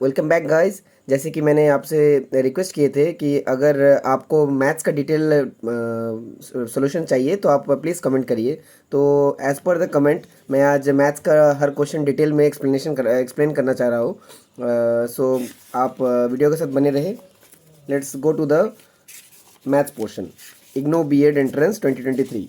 Welcome back guys. जैसे कि मैंने आपसे रिक्वेस्ट किए थे कि अगर आपको मैथ्स का डिटेल सॉल्यूशन चाहिए तो आप प्लीज़ कमेंट करिए। तो एज़ पर द कमेंट मैं आज मैथ्स का हर क्वेश्चन डिटेल में एक्सप्लेन करना चाह रहा हूँ। सो आप वीडियो के साथ बने रहे। Let's go to the maths portion. IGNOU BEd entrance 2023।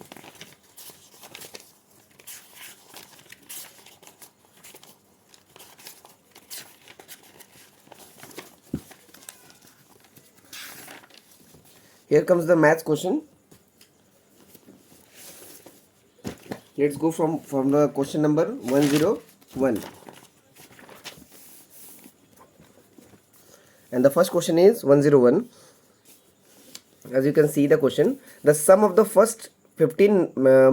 Here comes the maths question. Let's go from the question number 101. And the first question is 101. As you can see the question, the sum of the first 15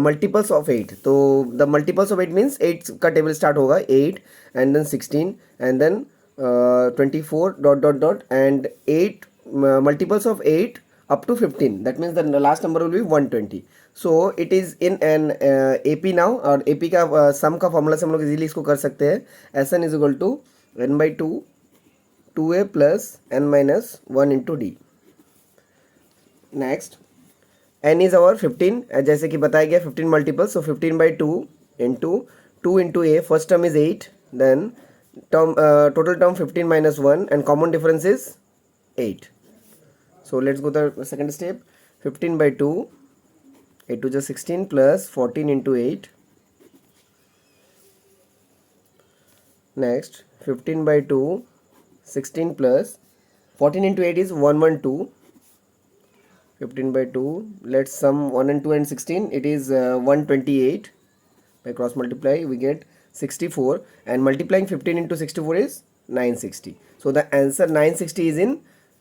multiples of 8. So the multiples of 8 means 8 का table start होगा 8 and then 16 and then 24 dot dot dot and 8 multiples of 8 up to 15. That means the last number will be 120. So it is in an AP now, और AP का sum का formula से हम लोग easily इसको कर सकते हैं. Sn is equal to n by 2 2a plus n minus 1 into d. Next n is our 15 जैसे कि बताया गया 15 multiple. So 15 by 2 into 2 into A. First term is 8. Then term total term 15 minus 1 and common difference is 8. So let's go the second step. 15 by 2 8 two जो 16 plus 14 into 8. Next 15 by 2 16 plus 14 into 8 is 112. 15 by 2, let's sum 1 and 2 and 16. It is 128. By cross multiply we get 64, and multiplying 15 into 64 is 960. So the answer 960 is in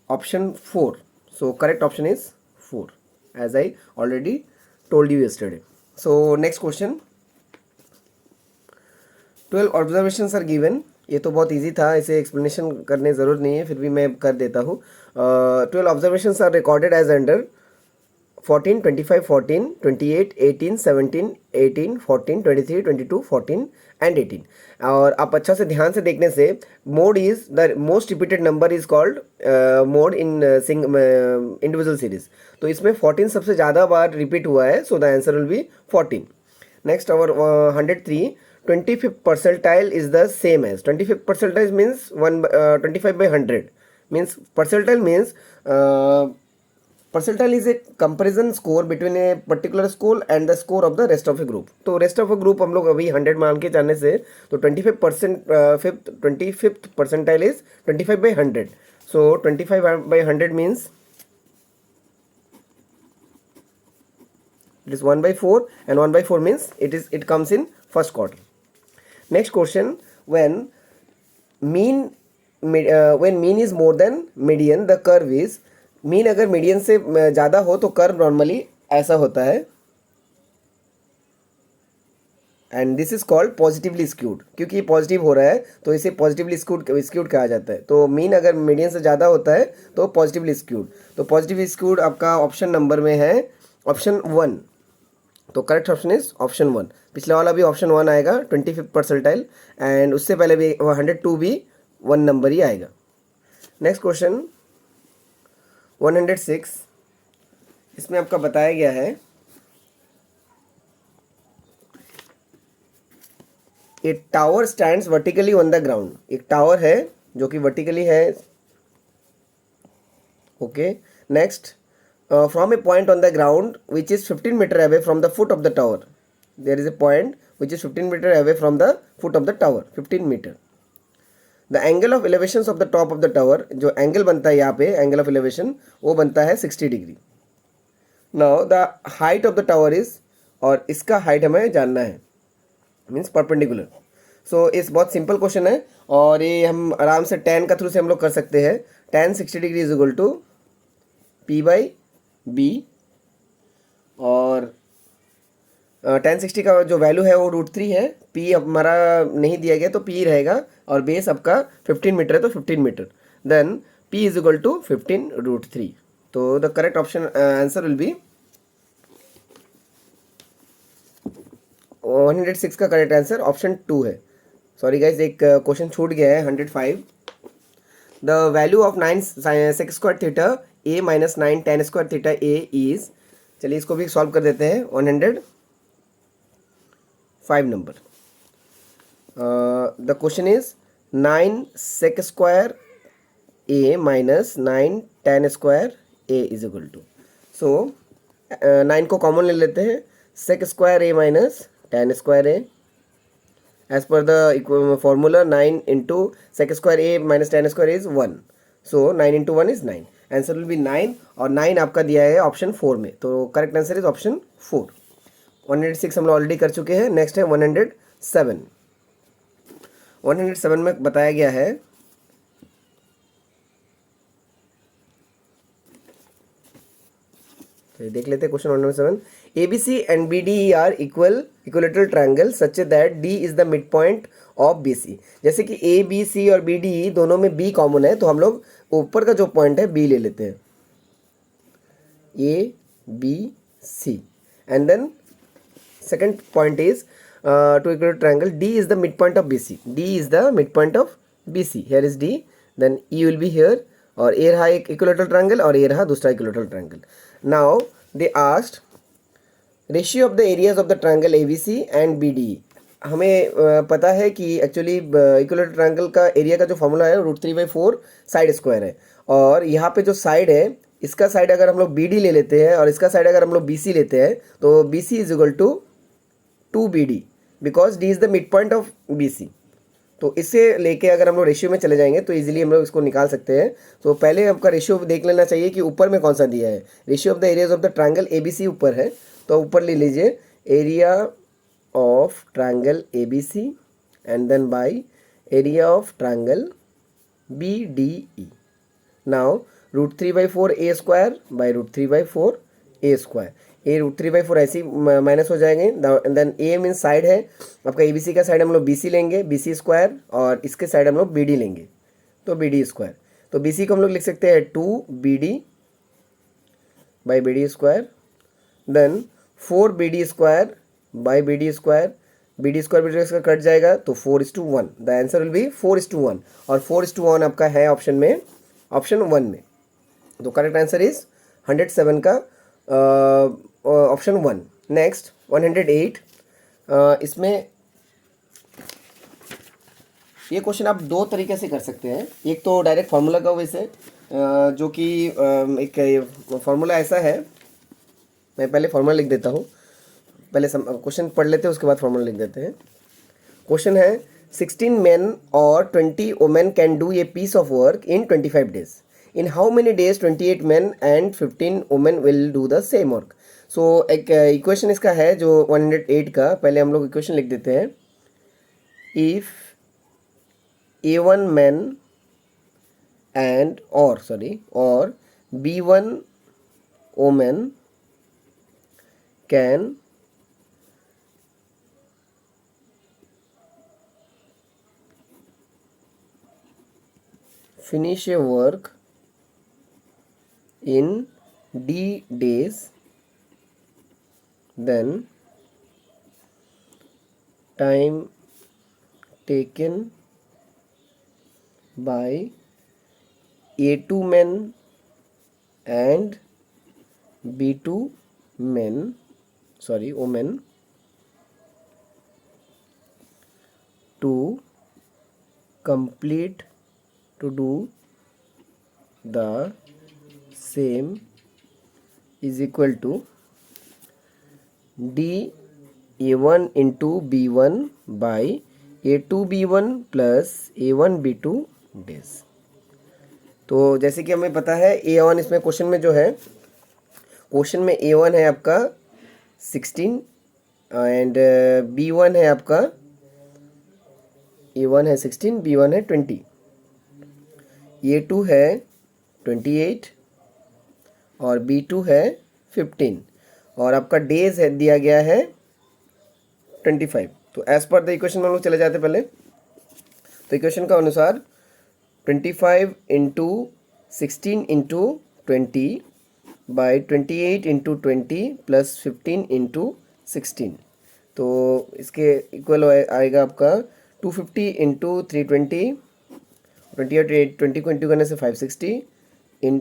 option 4. So correct option is 4, as I already told you yesterday. So next question. 12 observations are given. ये तो बहुत easy था, इसे explanation करने ज़रूरत नहीं है, फिर भी मैं कर देता हूँ. 12 observations are recorded as under 14 25 14 28 18 17 18 14 23 22 14 and 18. और आप अच्छा से ध्यान से देखने से mode is the most repeated number is called mode in individual series. तो इसमें 14 सबसे ज़्यादा बार रिपीट हुआ है. So the answer will B 14. Next, our 103, 25th percentile is the same as 25th percentile means 25 by 100 means percentile is a comparison score between a particular school and the score of the rest of a group. तो rest of a group हम लोग अभी 100 मान के जाने से तो 25th percentile is 25 by 100. So 25 by 100 means it is 1 by 4, and 1 by 4 means it comes in first quarter. Next question. When mean is more than median, the curve is mean. अगर median से ज़्यादा हो तो curve normally ऐसा होता है, and this is called positively skewed. क्योंकि ये पॉजिटिव हो रहा है तो इसे पॉजिटिवली स्क्यूड कहा जाता है. तो मीन अगर मीडियन से ज़्यादा होता है तो पॉजिटिवली स्क्यूड. तो पॉजिटिवली स्क्यूड आपका ऑप्शन नंबर में है ऑप्शन 1. तो करेक्ट ऑप्शन इज ऑप्शन 1. पिछले वाला भी ऑप्शन 1 आएगा 25th परसेंटाइल, एंड उससे पहले भी 102 भी 1 नंबर ही आएगा. Next question 106. इसमें आपका बताया गया है ए tower stands vertically on the ground. एक टावर है जो कि वर्टिकली है. Okay. Next, from a point on the ground which is 15 meter away from the foot of the tower. There is a point which is 15 meter away from the foot of the tower. 15 meter. The angle of elevations of the top of the tower, जो angle बनता है यहाँ पे angle of elevation, वो बनता है 60 degree. Now the height of the tower is, और इसका हाइट हमें जानना है, मीन्स परपेंडिकुलर. सो इस बहुत सिंपल क्वेश्चन है और ये हम आराम से tan का थ्रू से हम लोग कर सकते हैं. tan 60 degree is equal to P by B, और tan 60 का जो वैल्यू है वो √3 है. P हमारा नहीं दिया गया तो P रहेगा, और बेस आपका 15 मीटर है तो 15 metre. Then P is equal to 15 √3. तो the correct option answer will be 106 का करेक्ट आंसर ऑप्शन 2 है. सॉरी गाइज, एक क्वेश्चन छूट गया है 105. The value of 9 sec square theta A minus 9 tan square theta A is, चलिए इसको भी सॉल्व कर देते हैं, 105 नंबर. The question is 9 sec square A minus 9 tan square A is equal to, so 9 को कॉमन ले लेते हैं, sec square A minus tan square A. As per the formula 9 into sec square a minus tan square is 1. So 9 into 1 is 9. Answer will be 9 और 9 आपका दिया है option 4 में, तो करेक्ट आंसर इज ऑप्शन 4. 106 हम लोग ऑलरेडी कर चुके हैं. नेक्स्ट है 107. 107 में बताया गया है, तो देख लेते हैं question 107. ABC and BDE are equilateral triangle such that D is the midpoint of BC. जैसे कि ABC और BDE दोनों में B कॉमन है, तो हम लोग ऊपर का जो पॉइंट है B ले लेते हैं, ABC, and then second point is to equilateral triangle D is the midpoint of BC. D is the midpoint of BC. Here is D, then E will be here, और ये रहा एक equilateral triangle और ये रहा दूसरा equilateral triangle. Now they asked ratio of the areas of the triangle ABC and BDE. हमें पता है कि एक्चुअली इक्विलेटरल ट्रायंगल का एरिया का जो फॉर्मूला है √3/4 साइड स्क्वायर है, और यहाँ पे जो साइड है, इसका साइड अगर हम लोग BD ले लेते हैं और इसका साइड अगर हम लोग BC लेते हैं, तो BC is equal to 2BD because D is the mid point of BC. तो इससे लेके अगर हम लोग रेशियो में चले जाएंगे तो इजीली हम लोग इसको निकाल सकते हैं. तो पहले आपका रेशियो देख लेना चाहिए कि ऊपर में कौन सा दिया है. Ratio of the areas of the triangle ABC ऊपर है, तो ऊपर ले लीजिए area of triangle ABC and then by area of triangle BDE. Now √3/4 a square by √3/4 a square. A √3/4 ऐसी माइनस हो जाएंगे, देन ए मीन साइड है आपका ABC का साइड हम लोग BC लेंगे, BC स्क्वायर, और इसके साइड हम लोग BD लेंगे, तो BD स्क्वायर. तो BC को हम लोग लिख सकते हैं 2BD by BD square, then 4BD square by BD square. BD square cut जाएगा तो 4:1. द आंसर विल बी 4:1, और 4:1 आपका है ऑप्शन में, ऑप्शन 1 में. तो करेक्ट आंसर इज 107 का ऑप्शन 1. नेक्स्ट 108. इसमें ये क्वेश्चन आप दो तरीके से कर सकते हैं. एक तो डायरेक्ट फार्मूला का वैसे, जो कि एक फार्मूला ऐसा है, मैं पहले फार्मूला लिख देता हूँ, पहले क्वेश्चन पढ़ लेते हैं उसके बाद फार्मूला लिख देते हैं. क्वेश्चन है 16 men और 20 women can do a piece of work in 25 days. In how many days 28 men and 15 women will do the same work? So एक इक्वेशन इसका है जो 108 का. पहले हम लोग इक्वेशन लिख देते हैं. If A1 men and or B1 women can finish a work in D days, then time taken by A2 men and B2 women to do the same is equal to D A1 into B1 by A2 B1 plus A1 B2 days. तो जैसे कि हमें पता है A1 इसमें question में जो है, क्वेश्चन में A1 है आपका 16 एंड B1 है आपका, A1 है 16, B1 है 20, A2 है 28 और B2 है 15, और आपका डेज है दिया गया है 25. तो एज पर द इक्वेशन में हम लोग चले जाते पहले. तो इक्वेशन का अनुसार 25 into 16 into 20 by 28 into 20 plus 15 into 16. तो इसके इक्वल आएगा आपका 250 इंटू 320 20 को इंटू करने से 560 in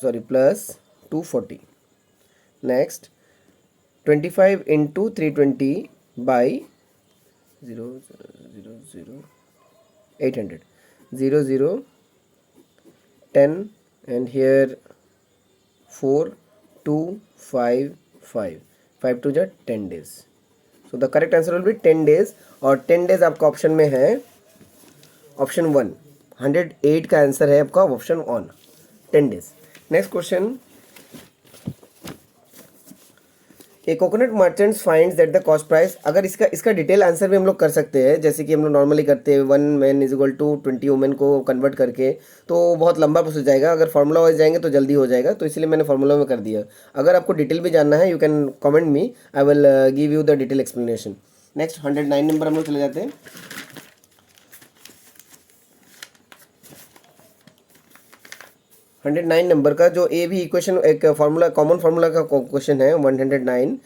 plus 240. Next 25 into 320 by 800 0 10 and here 4 2 5 5 to 10 days. So the correct answer will be 10 days और 10 days आपका ऑप्शन में है ऑप्शन 1. 108 का आंसर है आपका option 1 10 days. Next question. A coconut merchants finds that the cost price. अगर इसका detail answer भी हम लोग कर सकते हैं, जैसे कि हम लोग नॉर्मली करते हैं 1 man is equal to 20 women को कन्वर्ट करके, तो बहुत लंबा प्रोसेस जाएगा. अगर फार्मूला वाइज जाएंगे तो जल्दी हो जाएगा, तो इसलिए मैंने फार्मूला में कर दिया. अगर आपको डिटेल भी जानना है you can comment me, I will give you the detail explanation. Next 109 number हम लोग चले जाते हैं. 109 नंबर का जो ए भी इक्वेशन एक फार्मूला कॉमन फार्मूला का क्वेश्चन है. 109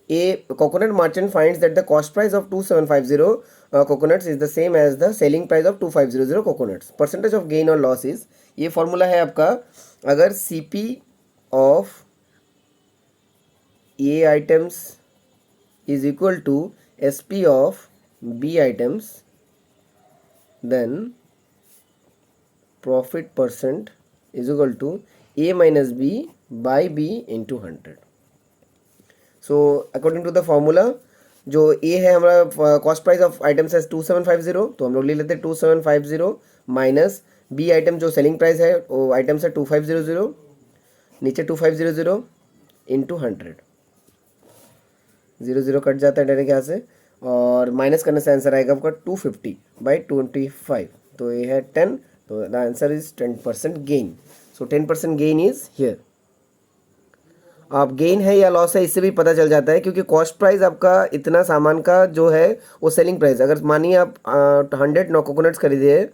a coconut merchant finds that the cost price of 2750 coconuts is the same as the selling price of 2500 coconuts. Percentage of gain और लॉसेस, ये फार्मूला है आपका. अगर CP of A items is equal to SP of B items, then profit percent is equal to A minus B by B into 100. So according to the formula, जो A है हमारा cost price of items है 2750, तो हम लोग ले लेते हैं 2750 माइनस B आइटम जो सेलिंग प्राइस है वो आइटम्स है 2500, नीचे 2500 इंटू 100. 0 कट जाता है डायरेक्ट यहाँ से, और माइनस करने से आंसर आएगा आपका 250 बाई 25. तो ये है 10. तो the answer is 10% gain. So 10% gain is here. आप गेन है या लॉस है इससे भी पता चल जाता है, क्योंकि कॉस्ट प्राइस आपका इतना सामान का जो है वो सेलिंग प्राइस. अगर मानिए आप 100 कोकोनट्स खरीदे,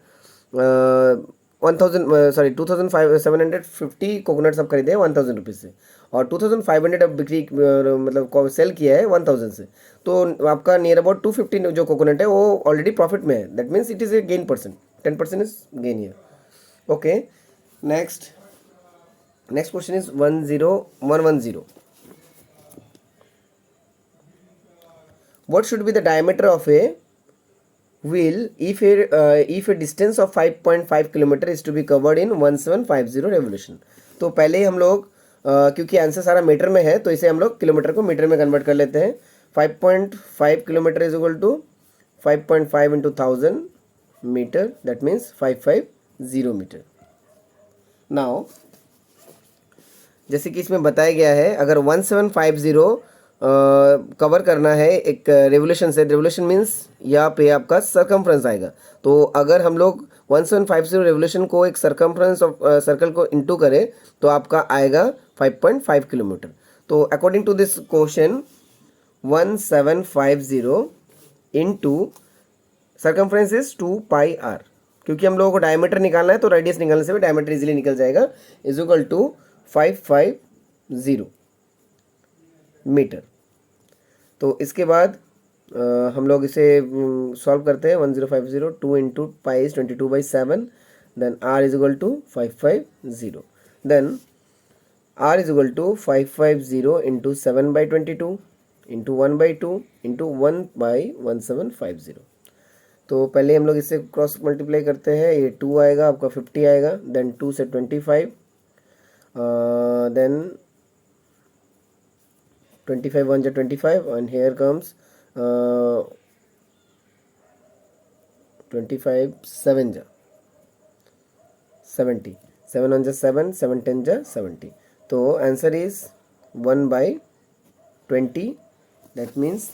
2750 कोकोनट्स आप खरीदे 1000 रुपीज़ से, और 2500 अब बिक्री मतलब सेल किया है 1000 से, तो आपका नियर अबाउट 250 जो कोकोनट है वो ऑलरेडी प्रॉफिट में है. That means it is a gain percent. 10% is gain here. Okay. Next question is 10110. What should be the diameter of a wheel if a distance of 5.5 kilometre is to be covered in 1750 revolution. तो पहले ही हम लोग क्योंकि answer सारा metre में है तो इसे हम लोग किलोमीटर को मीटर में कन्वर्ट कर लेते हैं. 5.5 kilometre is equal to 5.5 into 1000 metre, that means 550 metre. Now जैसे कि इसमें बताया गया है, अगर 1750 कवर करना है एक रेवोल्यूशन से, रेवोल्यूशन मीन्स यहाँ पे आपका सरकमफ्रेंस आएगा. तो अगर हम लोग 1750 रेवोल्यूशन को एक सरकमफ्रेंस ऑफ सर्कल को इंटू करें तो आपका आएगा 5.5 किलोमीटर. तो according to this question 1750 into circumference is 2 pi R. क्योंकि हम लोगों को डायमीटर निकालना है तो रेडियस निकालने से भी डायमीटर इजीली निकल जाएगा. Is equal to 550 metre. तो इसके बाद हम लोग इसे सॉल्व करते हैं. 1050 2 into pi is 22/7, then R is equal to 550, then R is equal to 550 into 7/22 into 1/2 into 1/1750. तो पहले हम लोग इससे क्रॉस मल्टीप्लाई करते हैं. ये 2 आएगा आपका 50 आएगा, देन 2 से 25, then 25 1 जा 25 and here comes 25 7 जा 70, 7 1 जा 7, 7 10 जा 70. तो answer is 1/20. That means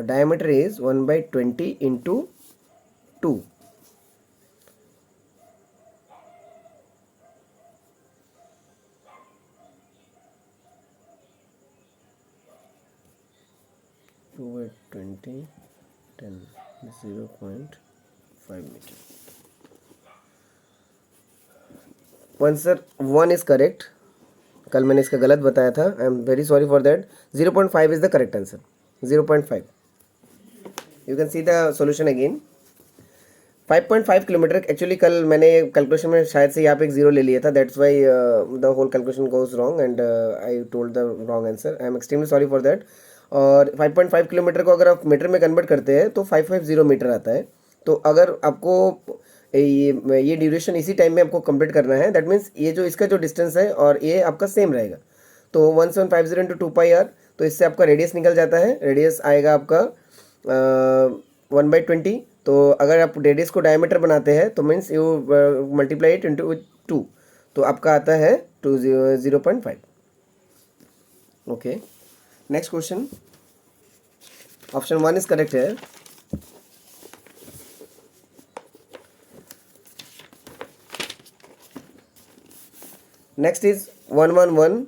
diameter is 1/20 into 2. Two by 20, 10, 0.5 meter. Answer 1 is correct. कल मैंने इसका गलत बताया था, I am very sorry for that. 0.5 is the correct answer. 0.5 you can see the solution again. 5.5 kilometre. Actually कल मैंने calculation में शायद से यहाँ पे एक जीरो ले लिया था, that's why the whole calculation goes wrong and I told the wrong answer. I am extremely sorry for that. और 5.5 किलोमीटर को अगर आप मीटर में कन्वर्ट करते हैं तो 550 मीटर आता है. तो अगर आपको ये ड्यूरेशन इसी टाइम में आपको कंप्लीट करना है, दैट मीन्स ये जो इसका जो डिस्टेंस है और ये आपका सेम रहेगा. तो 1750 इंटू 2 पाई आर, तो इससे आपका रेडियस निकल जाता है. रेडियस आएगा आपका 1/20. तो अगर आप रेडियस को डायमीटर बनाते हैं तो means you multiply it into 2, तो आपका आता है 0.5. Okay, next question. Option 1 is correct है. Next is 111.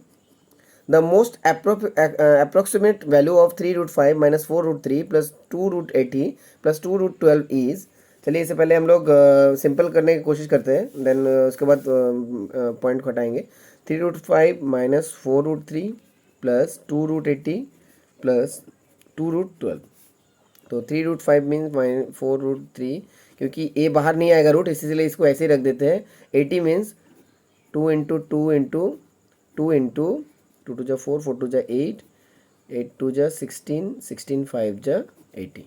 The most approximate value of 3 root 5 minus 4 root 3 plus 2 root 80 plus 2 root 12 is. चलिए इससे पहले हम लोग सिंपल करने की कोशिश करते हैं, देन उसके बाद पॉइंट घटाएंगे. 3 root 5 minus 4 root 3 plus 2 root 80 plus 2 root 12. तो 3 रूट 5 मीन्स 4 रूट 3, क्योंकि ए बाहर नहीं आएगा रूट, इसीलिए इसको ऐसे ही रख देते हैं. 80 means 2 into 2 into 2 into 2 two जा 4, 4 टू जा 8, 8 टू जा 16, 16 5 जा 80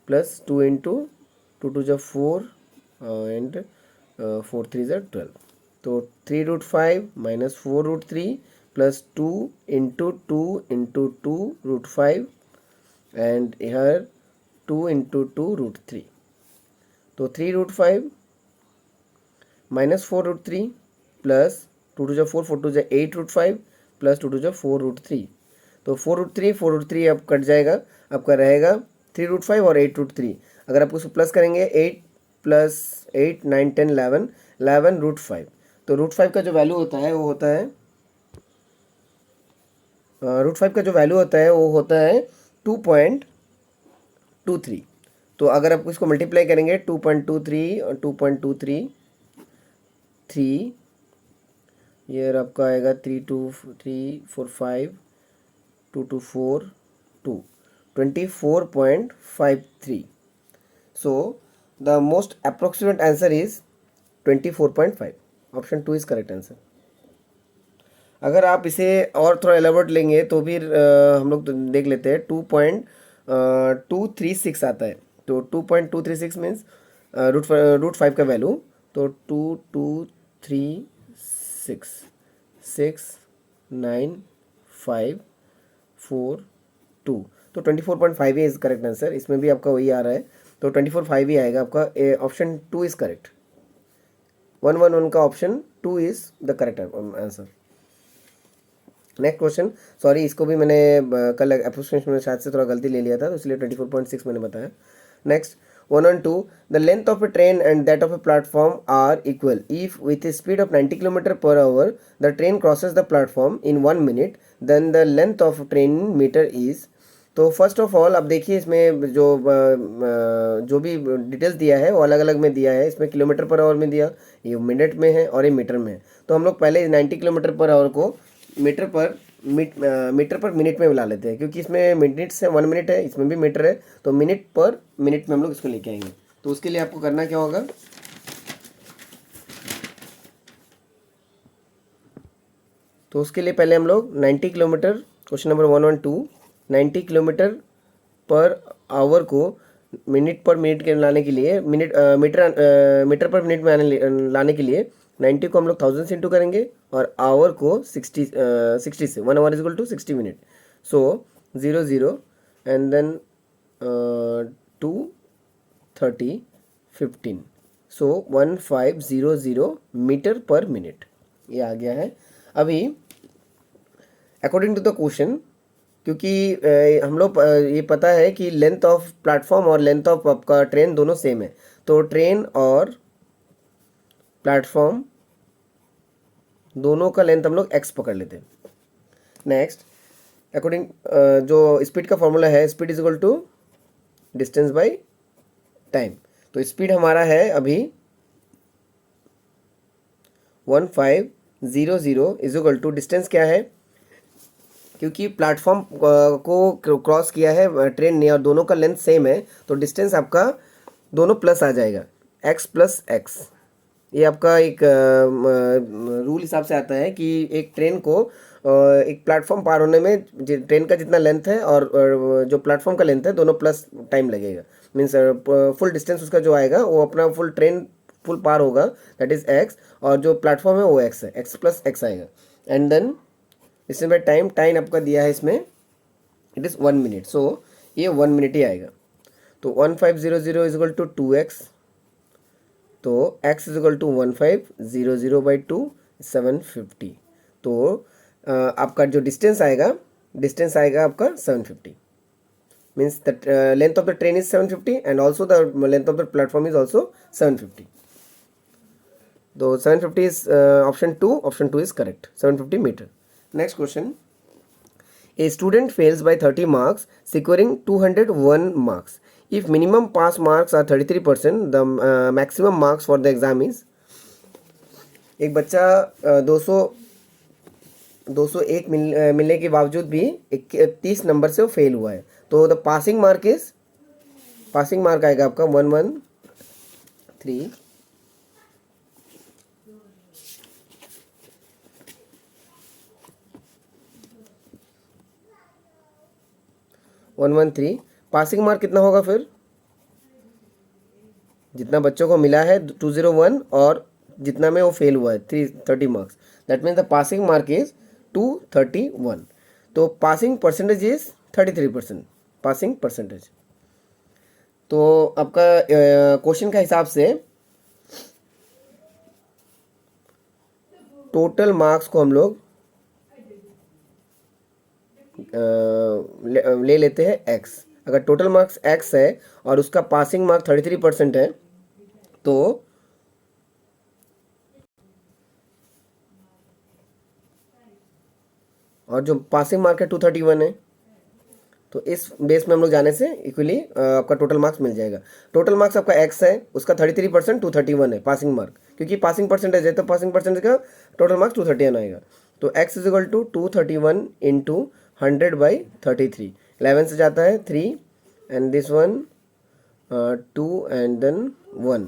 प्लस 2 इंटू 2 टू जा 4 एंड 4 3 जा 12. तो 3 root 5 minus 4 root 3 plus 2 into 2 into 2 root 5 and here 2 into 2 root 3. तो 3 root 5 minus 4 root 3 plus 2 two जा 4, 4 टू जा 8 रूट 5 प्लस 2 टू जा 4 रूट 3. तो 4 रूट 3 अब कट जाएगा, आपका रहेगा 3 रूट 5 और 8 रूट 3. अगर आप उसको प्लस करेंगे 8 प्लस 8 9 10 11 11 रूट 5. तो रूट 5 का जो वैल्यू होता है वो होता है रूट 5 का जो वैल्यू होता है वो होता है 2.23. तो अगर आप इसको मल्टीप्लाई करेंगे 2.23 और 2.23 3, ये आपका आएगा 3 2 3 4 5 2 2 4 2 24.53. So the most approximate answer is 24.5. Option 2 is correct answer. अगर आप इसे और थोड़ा एलाबोरेट लेंगे तो फिर हम लोग तो देख लेते हैं. 2.236 आता है. तो 2.236 मीन्स रूट 5 का वैल्यू. तो 2236 6 9 5 4 2. तो 24.5 इज करेक्ट आंसर. इसमें भी आपका वही आ रहा है, तो 24.5 ही आएगा आपका. Option 2 is correct. 111 का option 2 is the correct answer. Next question. Sorry, इसको भी मैंने कल अप्रोक्सीमेशन में शायद से थोड़ा गलती ले लिया था, तो इसलिए 24.6 मैंने बताया. Next 112. The length of a train and that of a platform are equal if with a speed of 90 km per hour the train crosses the platform in 1 minute, then the length of train meter is. तो first of all आप देखिए इसमें जो भी details दिया है वो अलग अलग में दिया है. इसमें किलोमीटर पर आवर में दिया, ये मिनट में है और ये मीटर में है. तो हम लोग पहले 90 किलोमीटर पर आवर को मीटर पर मिनट में मिला लेते हैं, क्योंकि इसमें मिनट से 1 मिनट है, इसमें भी मीटर है, तो मिनट पर मिनट में हम लोग इसको लेके आएंगे. तो उसके लिए आपको करना क्या होगा, तो उसके लिए पहले हम लोग 90 kilometre, question number 112, 90 kilometre per hour को मिनट पर मिनट के लाने के लिए मीटर पर मिनट में लाने के लिए 90 को हम लोग 1000 से इंटू करेंगे और आवर को 60 से 1 hour is equal to 60 minute. So 0 0 and then 2 30 15. So 1500 metre per minute ये आ गया है. अभी अकॉर्डिंग टू द क्वेश्चन, क्योंकि हम लोग ये पता है कि लेंथ ऑफ प्लेटफॉर्म और लेंथ ऑफ आपका ट्रेन दोनों सेम है, तो ट्रेन और प्लेटफॉर्म दोनों का लेंथ हम लोग x पकड़ लेते हैं. नेक्स्ट अकॉर्डिंग जो स्पीड का फॉर्मूला है, speed is equal to distance by time. तो स्पीड हमारा है अभी 1500 इज इक्वल टू डिस्टेंस क्या है क्योंकि प्लेटफॉर्म को क्रॉस किया है ट्रेन ने और दोनों का लेंथ सेम है, तो डिस्टेंस आपका दोनों प्लस आ जाएगा, x प्लस एक्स। ये आपका एक रूल हिसाब से आता है कि एक ट्रेन को एक प्लेटफॉर्म पार होने में ट्रेन का जितना लेंथ है और जो प्लेटफॉर्म का लेंथ है दोनों प्लस टाइम लगेगा। मीन्स फुल डिस्टेंस उसका जो आएगा वो अपना फुल ट्रेन फुल पार होगा, दैट इज़ एक्स, और जो प्लेटफॉर्म है वो एक्स है, एक्स प्लस एक्स आएगा। एंड देन इसमें टाइम आपका दिया है इसमें, इट इज़ 1 मिनट, सो ये 1 मिनट ही आएगा। तो 1500 इज इक्वल टू 2x, तो x इज इक्वल टू 1500/2 750। तो आपका जो डिस्टेंस आएगा आपका 750, means the length of the train is 750 and also the length of the platform is also 750। तो 750 is option 2 is correct, 750 meter. Next question. A student fails by 30 marks, securing 201 marks. If minimum pass marks are 33%, the maximum marks for the exam is. एक बच्चा 201 मिलने के बावजूद भी 30 number से वो fail हुआ है, तो द पासिंग मार्क आएगा आपका 113 113। पासिंग मार्क कितना होगा फिर, जितना बच्चों को मिला है 201 और जितना में वो फेल हुआ है 30 marks, that means the passing mark is 231। तो passing percentage is 33%, passing percentage. तो आपका क्वेश्चन का हिसाब से टोटल मार्क्स को हम लोग ले लेते हैं x। अगर टोटल मार्क्स x है और उसका पासिंग मार्क 33% है, तो और जो पासिंग मार्क है 231 है, तो इस बेस में हम लोग जाने से इक्वली आपका टोटल मार्क्स मिल जाएगा। टोटल मार्क्स आपका x है, उसका 33% 231 है पासिंग मार्क, क्योंकि पासिंग परसेंटेज है तो पासिंग परसेंटेज का टोटल मार्क्स 231 आएगा। तो x is equal to 231 into 100/33, 11 से जाता है 3 and this one 2 and then 1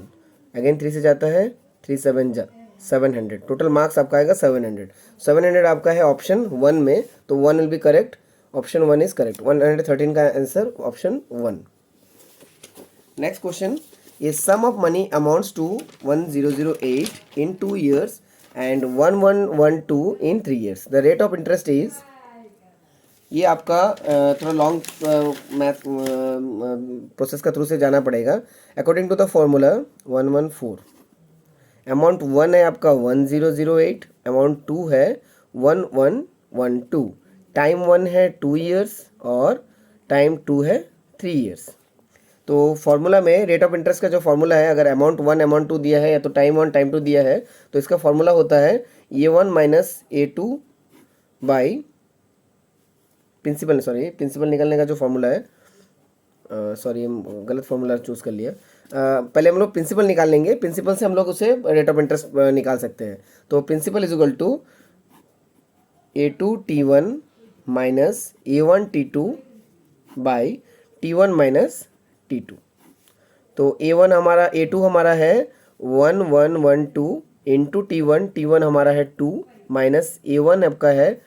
again 3 से जाता है 3 7 700। टोटल मार्क्स आपका आएगा 700 आपका है ऑप्शन 1 में, तो 1 will be correct, option 1 is correct, 113 का answer option 1। Next question, a sum of money amounts to 1008 in 2 years and 1112 in 3 years. The rate of interest is, ये आपका थोड़ा लॉन्ग मैथ प्रोसेस का थ्रू से जाना पड़ेगा। According to the formula 114, amount 1 है आपका 1008, अमाउंट 2 है 1112, टाइम 1 है 2 years और टाइम 2 है 3 years। तो फॉर्मूला में रेट ऑफ इंटरेस्ट का जो फॉर्मूला है, अगर अमाउंट 1 अमाउंट 2 दिया है या तो टाइम 1 टाइम 2 दिया है, तो इसका फॉर्मूला होता है A1 minus A2 by principal निकालने का जो फॉर्मूला है, सॉरी हम गलत फॉर्मूला चूज़ कर लिया। पहले हम लोग प्रिंसिपल निकाल लेंगे, प्रिंसिपल से हम लोग उसे रेट ऑफ इंटरेस्ट निकाल सकते हैं। तो principal is equal to A2 T1 minus A1 T2 by T1 minus T2। तो A2 हमारा है 1112 इंटू T1 हमारा है 2 माइनस A1 आपका है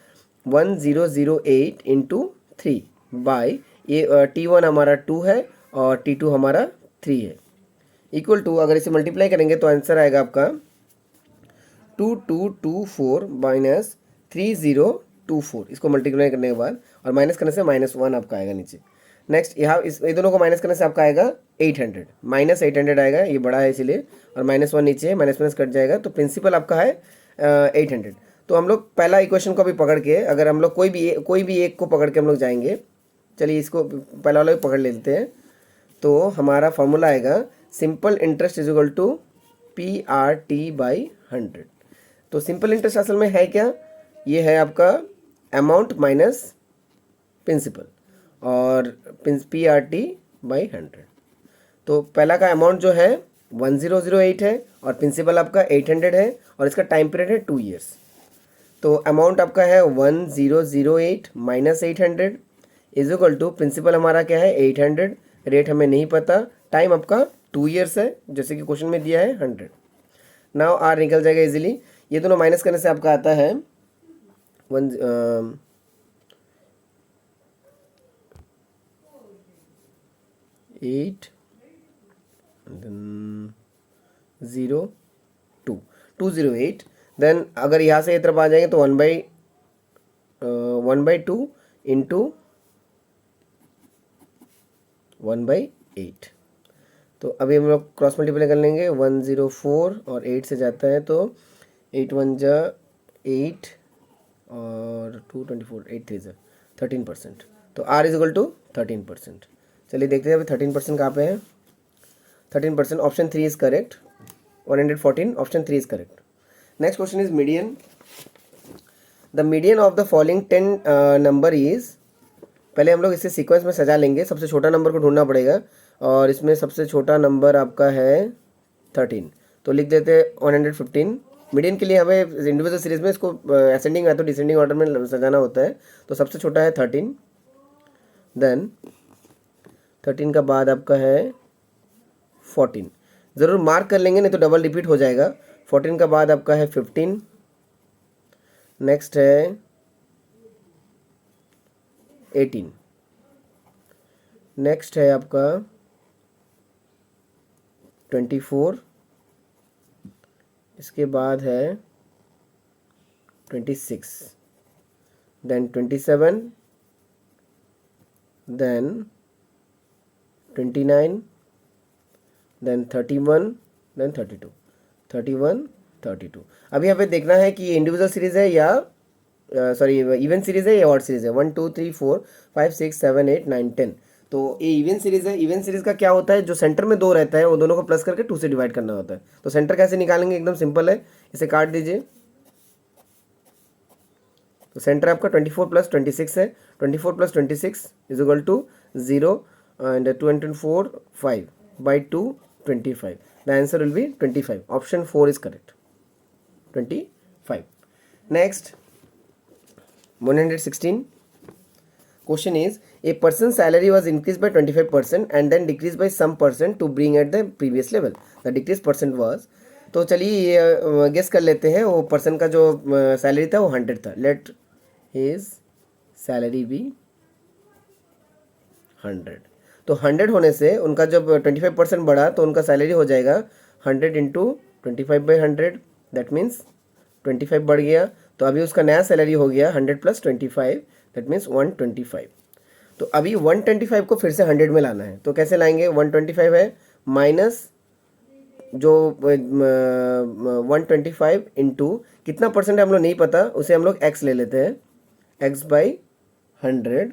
1008 इंटू 3 बाई T1 हमारा 2 है और T2 हमारा 3 है, इक्वल टू अगर इसे मल्टीप्लाई करेंगे तो आंसर आएगा आपका 2224 माइनस 3024। इसको मल्टीप्लाई करने के बाद और माइनस करने से -1 आपका आएगा नीचे। नेक्स्ट यहाँ ये दोनों को माइनस करने से आपका आएगा 800, -800 आएगा, ये बड़ा है इसीलिए, और -1 नीचे है, माइनस कट जाएगा, तो प्रिंसिपल आपका है 800। तो हम लोग पहला इक्वेशन को भी पकड़ के, अगर हम लोग कोई भी एक को पकड़ के हम लोग जाएंगे, चलिए इसको पहला वाला भी पकड़ लेते हैं। तो हमारा फॉर्मूला आएगा simple interest is equal to PRT/100। तो सिंपल इंटरेस्ट असल में है क्या, ये है आपका अमाउंट माइनस प्रिंसिपल और PRT/100। तो पहला का अमाउंट जो है 1008 है और प्रिंसिपल आपका 800 है और इसका टाइम पीरियड है 2 years। तो अमाउंट आपका है 1008 minus 800 is equal to principal हमारा क्या है 800, रेट हमें नहीं पता, टाइम आपका 2 ईयर्स है जैसे कि क्वेश्चन में दिया है 100। नाउ आर निकल जाएगा इजीली, ये दोनों माइनस करने से आपका आता है 208 देन अगर यहाँ से ये तरफ आ जाएंगे तो 1/2 इंटू 1/8। तो अभी हम लोग क्रॉस मल्टीप्लाई कर लेंगे, 104 और 8 से जाता है तो 8 1 जा 8 और 2 24 8 3 जा 13%। तो R इज इक्वल टू 13%। चलिए देखते हैं अभी 13% कहाँ पे है। 13% option 3 is correct. 114 option 3 is correct. Next question is median. The median of the following 10 number is, पहले हम लोग इसे सीक्वेंस में सजा लेंगे, सबसे छोटा नंबर को ढूंढना पड़ेगा और इसमें सबसे छोटा नंबर आपका है 13, तो लिख देते हैं 115। मीडियन के लिए हमें इंडिविजुअल सीरीज में इसको असेंडिंग या तो डिसेंडिंग ऑर्डर में सजाना होता है, तो सबसे छोटा है 13, देन 13 का बाद आपका है 14, ज़रूर मार्क कर लेंगे नहीं तो डबल रिपीट हो जाएगा। 14 का बाद आपका है 15, नेक्स्ट है 18, नेक्स्ट है आपका 24, इसके बाद है 26, देन 27, देन 29, देन 31, देन 32, 31 32। अभी यहाँ पे देखना है कि ये इंडिविजुअल सीरीज है या सॉरी इवन सीरीज है या ऑड सीरीज है। 1 2 3 4 5 6 7 8 9 10, तो ये इवन सीरीज है। इवन सीरीज का क्या होता है, जो सेंटर में 2 रहता है वो दोनों को प्लस करके 2 से डिवाइड करना होता है। तो सेंटर कैसे निकालेंगे, एकदम सिंपल है, इसे काट दीजिए। तो सेंटर आपका 24 प्लस 26 है, 24 plus 26 is equal to 0 and 2 and 4 5 by 2 25। The answer will be 25। Option 4 is correct, 25। Next 116 question is a person's salary was increased by 25% and then decreased by some percent to bring at the previous level, the decreased percent was, तो चलिए guess कर लेते हैं। वो person का जो salary था वो 100 था, लेट हिज सैलरी बी 100। तो 100 होने से उनका जब 25% बढ़ा तो उनका सैलरी हो जाएगा 100 इंटू 25/100, दैट मीन्स 25 बढ़ गया। तो अभी उसका नया सैलरी हो गया 100 प्लस 25, दैट मीन्स 125। तो अभी 125 को फिर से 100 में लाना है, तो कैसे लाएंगे, 125 है माइनस जो 125 इंटू कितना परसेंट है हम लोग नहीं पता, उसे हम लोग x ले लेते हैं, x/100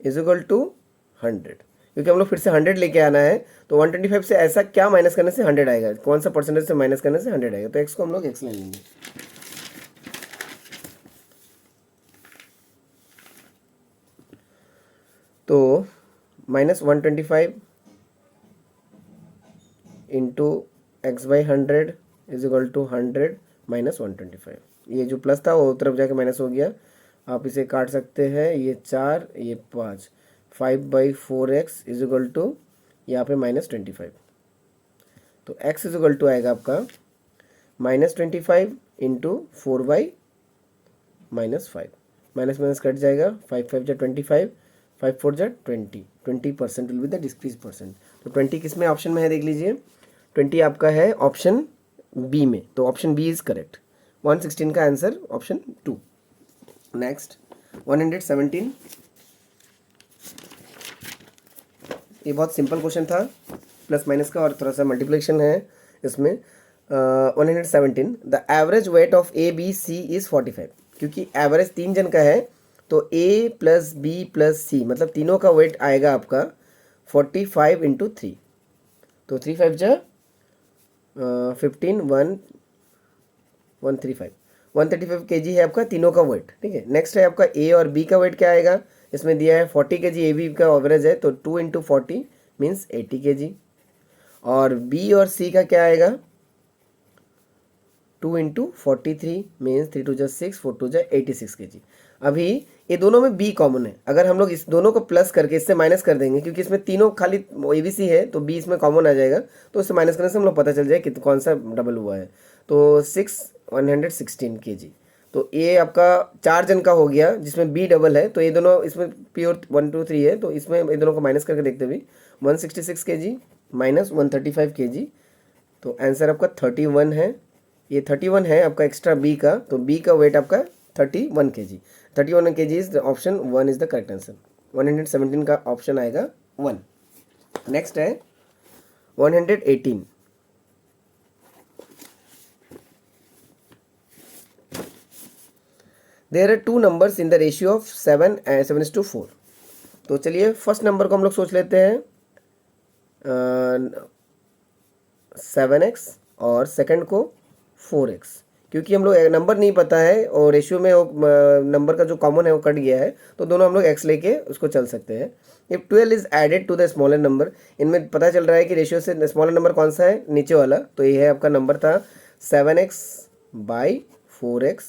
इज इक्वल टू 100, क्योंकि हम लोग फिर से 100 लेके आना है। तो 125 से ऐसा क्या माइनस करने से 100 आएगा, कौन सा परसेंटेज से माइनस करने से 100 आएगा, तो x को हम लोग x ले लेंगे। तो -125 into x/100 is equal to 100 minus 125। ये जो प्लस था वो तरफ जाके माइनस हो गया, आप इसे काट सकते हैं, ये 4 ये 5, 5/4x इज इक्वल टू यहाँ पे -25। तो x इज इक्वल टू आएगा आपका -25 इंटू 4/-5, माइनस माइनस कट जाएगा, 5 5 जा 25, 5 4 जा 20, 20% will be the decrease percent. तो 20 किस में ऑप्शन में है देख लीजिए, 20 आपका है ऑप्शन बी में, तो ऑप्शन बी इज करेक्ट। 116 का आंसर ऑप्शन 2। नेक्स्ट 117, ये बहुत सिंपल क्वेश्चन था, प्लस माइनस का और थोड़ा सा मल्टीप्लिकेशन है इसमें। 117, the average weight of A B C is 45, क्योंकि एवरेज 3 जन का है तो a plus B plus C मतलब तीनों का वेट आएगा आपका 45 इंटू 3, तो 3 5 जा 15 135 135 kg है आपका तीनों का वेट, ठीक है। नेक्स्ट है आपका a और b का वेट क्या आएगा, इसमें दिया है 40 kg, ए बी का एवरेज है तो 2 इंटू 40 मीन्स 80 kg, और b और c का क्या आएगा 2 इंटू 43 मीन्स 3 टू जा 6, 4 टू जा 86 kg। अभी ये दोनों में b कॉमन है, अगर हम लोग इस दोनों को प्लस करके इससे माइनस कर देंगे, क्योंकि इसमें तीनों खाली ABC है तो b इसमें कॉमन आ जाएगा, तो इससे माइनस करने से हम लोग पता चल जाए कि कौन सा डबल हुआ है। तो 116 kg। तो ये आपका 4 जन का हो गया जिसमें b डबल है, तो ये दोनों इसमें प्योर 1 2 3 है, तो इसमें ये दोनों को माइनस करके देखते हुए 166 kg माइनस 135 kg, तो आंसर आपका 31 है। ये 31 है आपका एक्स्ट्रा b का, तो b का वेट आपका 31 kg। 31 kg is the option 1 is the correct answer. 117 का ऑप्शन आएगा 1। नेक्स्ट है 118। There are 2 numbers in the ratio of 7:4। तो चलिए फर्स्ट नंबर को हम लोग सोच लेते हैं 7x और सेकंड को 4x, क्योंकि हम लोग नंबर नहीं पता है और रेशियो में वो नंबर का जो कॉमन है वो कट गया है, तो दोनों हम लोग x लेके उसको चल सकते हैं। If 12 is added to the smaller number, इनमें पता चल रहा है कि रेशियो से स्मॉलर नंबर कौन सा है, नीचे वाला, तो ये है आपका नंबर था 7x/4x।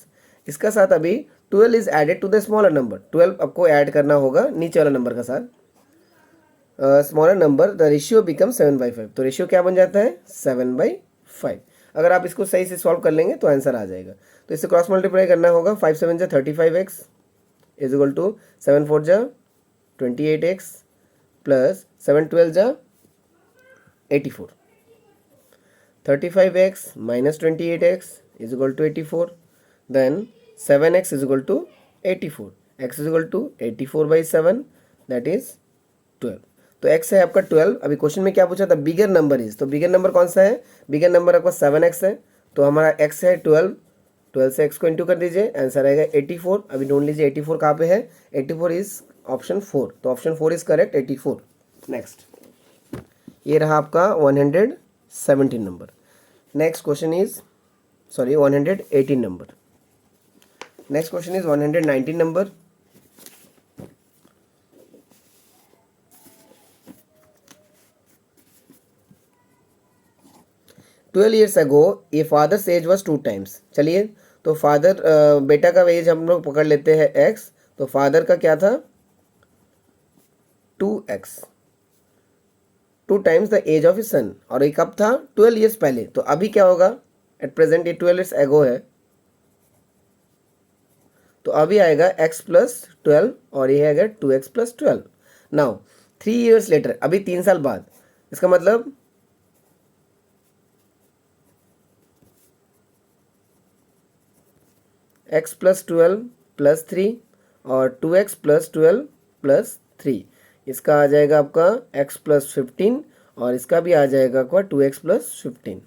इसका साथ अभी 12 is added to the smaller number, 12 आपको ऐड करना होगा नीचे वाला नंबर का साथ, smaller number, the ratio become 7/5। तो रेशियो क्या बन जाता है 7/5। अगर आप इसको सही से सॉल्व कर लेंगे तो आंसर आ जाएगा। तो इससे क्रॉस मल्टीप्लाई करना होगा, 5 7 जा 35x इज इक्वल टू 7 4 जा 28x प्लस 7 12 जा 84। 35x minus 28x is equal to 84, then 7x is equal to 84, x is equal to 84/7 that is 12। तो x है आपका 12। अभी क्वेश्चन में क्या पूछा था, बिगर नंबर इज, तो बिगर नंबर कौन सा है, बिगर नंबर आपका 7x है, तो हमारा x है 12, 12 से x को इंटू कर दीजिए, आंसर आएगा 84। अभी ढूंढ लीजिए 84 कहाँ पे है, 84 इज ऑप्शन 4, तो ऑप्शन 4 इज करेक्ट 84। नेक्स्ट ये रहा आपका 117 number. Next question is 118 number. Next question is 119 number. Twelve years ago A father's age was 2 times। चलिए तो फादर बेटा का एज हम लोग पकड़ लेते हैं x, तो फादर का क्या था 2x, 2 times the age of his son, और ये कब था 12 ईयर्स पहले। तो अभी क्या होगा, एट प्रेजेंट ये 12 ईयर्स अगो है, तो अभी आएगा x प्लस 12 और ये आएगा 2x plus 12। Now 3 years letter, अभी 3 साल बाद, इसका मतलब x प्लस 12 प्लस 3 और 2x प्लस 12 प्लस 3, इसका आ जाएगा आपका x प्लस 15 और इसका भी आ जाएगा आपका 2x प्लस 15।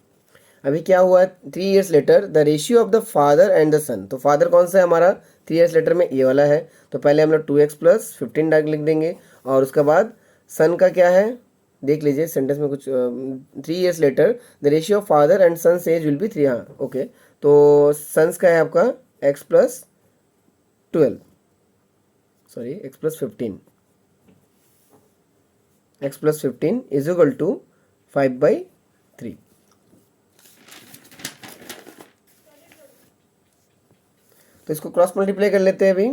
अभी क्या हुआ 3 years later, the ratio of the father and the son. तो फादर कौन सा है हमारा 3 ईयर्स लेटर में ये वाला है, तो पहले हम लोग 2x प्लस 15 डायरेक्ट लिख देंगे, और उसके बाद सन का क्या है देख लीजिए सेंटेंस में कुछ 3 years later the ratio of father and son's age will be 3। हाँ ओके, तो सन्स का है आपका x plus 12 x plus 15, x plus 15 is equal to 5/3। तो इसको क्रॉस मल्टीप्लाई कर लेते हैं। अभी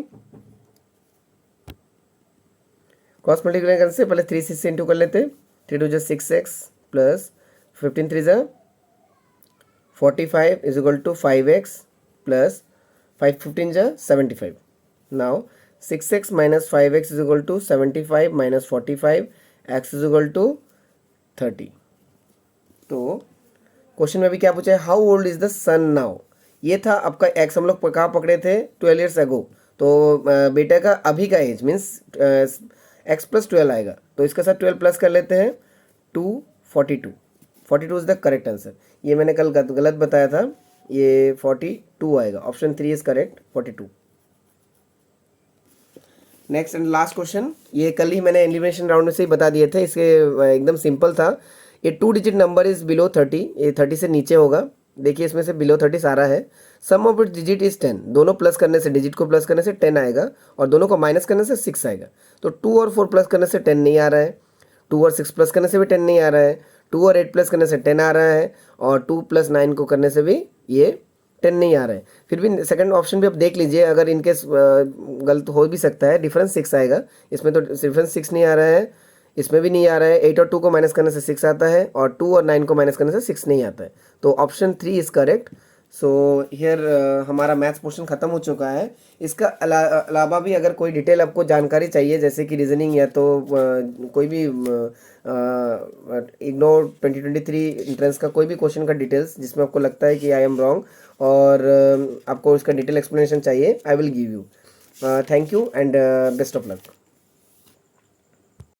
क्रॉस मल्टीप्लाई करने से पहले 3 से इंटू कर लेते हैं, 3 2 6x plus 15 3 45 is equal to 5x plus 5 15 75। Now 6x minus 5x is equal to 75 minus 45, x is equal to 30। तो क्वेश्चन में भी क्या पूछा है, how old is the son now. ये था आपका x, हम लोग कहाँ पकड़े थे 12 ईयर्स अगो, तो बेटा का अभी का एज मीन्स x प्लस 12 आएगा, तो इसके साथ 12 प्लस कर लेते हैं 42 इज द करेक्ट आंसर। ये मैंने कल गलत बताया था, ये 42 आएगा, option 3 is correct 42। Next and last question, ये कल ही मैंने एलिमिनेशन राउंड में से ही बता दिए थे, इसके एकदम सिंपल था। ये 2 डिजिट नंबर इज बिलो 30, ये 30 से नीचे होगा, देखिए इसमें से बिलो 30 सारा है, सम ऑफ इट डिजिट इज 10, दोनों प्लस करने से डिजिट को प्लस करने से 10 आएगा और दोनों को माइनस करने से 6 आएगा। तो 2 और 4 प्लस करने से 10 नहीं आ रहा है, 2 और 6 प्लस करने से भी 10 नहीं आ रहा है, 2 और 8 प्लस करने से 10 आ रहा है, और 2 प्लस 9 को करने से भी ये 10 नहीं आ रहा है, फिर भी सेकंड ऑप्शन भी आप देख लीजिए, अगर इनकेस गलत हो भी सकता है, डिफरेंस 6 आएगा। इसमें तो डिफरेंस 6 नहीं आ रहा है, इसमें भी नहीं आ रहा है। 8 और 2 को माइनस करने से 6 आता है, और 2 और 9 को माइनस करने से 6 नहीं आता है। तो option 3 is correct. So here हमारा मैथ्स पोर्शन ख़त्म हो चुका है। इसका अलावा भी अगर कोई डिटेल आपको जानकारी चाहिए, जैसे कि रीजनिंग या तो कोई भी इग्नोर 2023 इंट्रेंस का कोई भी क्वेश्चन का डिटेल्स जिसमें आपको लगता है कि आई एम रॉन्ग, और आपको इसका डिटेल एक्सप्लेनेशन चाहिए, I will give you. Thank you and best of luck.